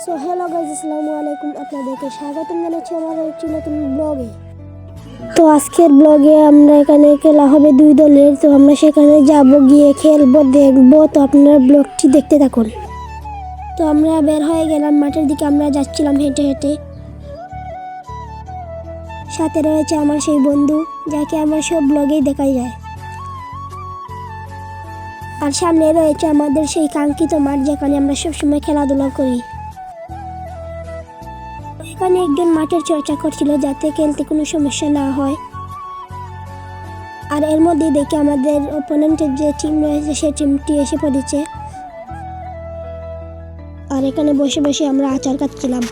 So hello guys, আসসালামু আলাইকুম। আপনাদেরকে স্বাগতম জানাচ্ছি আমার একটি নতুন ব্লগে। তো আজকের ব্লগে আমরা এখানে খেলা হবে দুই দলের। তো আমরা সেখানে যাব, গিয়ে খেলবো, দেখবো। তো আপনারা ব্লগটি দেখতে থাকুন। তো আমরা বের হয়ে গেলাম মাঠের দিকে। আমরা যাচ্ছিলাম হেঁটে হেঁটে। সাথে রয়েছে আমার সেই বন্ধু, যাকে আমার সব ব্লগেই দেখা যায়। আর সামনে রয়েছে আমাদের সেই কাঙ্ক্ষিত মাঠ, যেখানে আমরা সবসময় খেলাধুলা করি। এখানে একজন মাঠের চর্চা করছিল, যাতে খেলতে কোনো সমস্যা না হয়। আর এর মধ্যে দেখে আমাদের অপোনেন্টের যে টিম রয়েছে, সেই টিমটি এসে পড়েছে। আর এখানে বসে বসে আমরা আচার কাটছিলাম।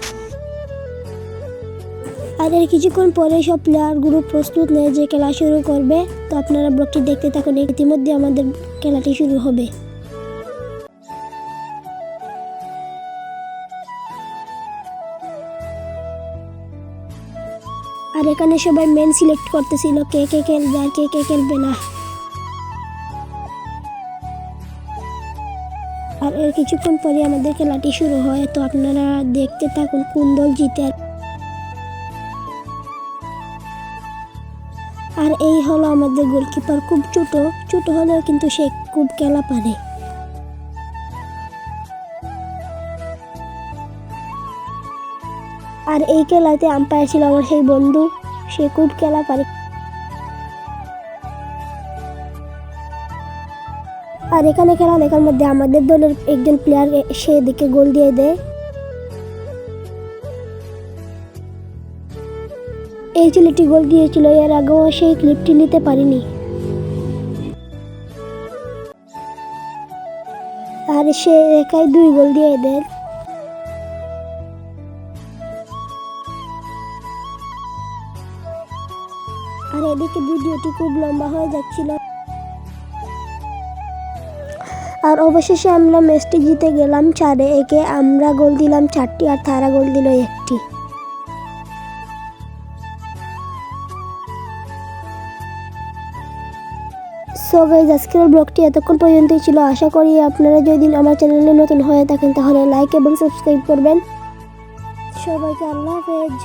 আর এর কিছুক্ষণ পরে সব প্লেয়ার গ্রুপ প্রস্তুত নেয় যে খেলা শুরু করবে। তো আপনারা ব্লগটি দেখতে থাকুন, ইতিমধ্যে আমাদের খেলাটি শুরু হবে। আর এখানে সবাই মেন সিলেক্ট করতেছিল, কে কে খেলবে আর কে কে খেলবে না। আর এর কিছুক্ষণ পরে আমাদের খেলাটি শুরু হয়। তো আপনারা দেখতে থাকুন কোন দল জিতে। আর এই হলো আমাদের গোলকিপার, খুব ছোট হলেও কিন্তু সে খুব খেলা পারে। আর এই খেলাতে আম্পায়ার ছিল আমার সেই বন্ধু, সে খুব খেলা পারে। আর এখানে খেলা দেখার মধ্যে আমাদের দলের একজন প্লেয়ার সে দিকে গোল দিয়ে দেয়। এই ছেলেটি গোল দিয়েছিল, এর আগেও সেই ক্লিপটি নিতে পারিনি। আর সে একাই 2 গোল দিয়ে দেয়। আর এদিকে ভিডিওটি খুব লম্বা হয়ে যাচ্ছিল। আর অবশেষে আমরা ম্যাচটি জিতে গেলাম 4-1। আমরা গোল দিলাম 4টি আর তারা গোল দিল 1টি। সো গাইজ, আজকের ব্লগটি এতক্ষণ পর্যন্তই ছিল। আশা করি আপনারা যদি আমার চ্যানেলে নতুন হয়ে থাকেন তাহলে লাইক এবং সাবস্ক্রাইব করবেন। সবাইকে আল্লাহ হাফেজ।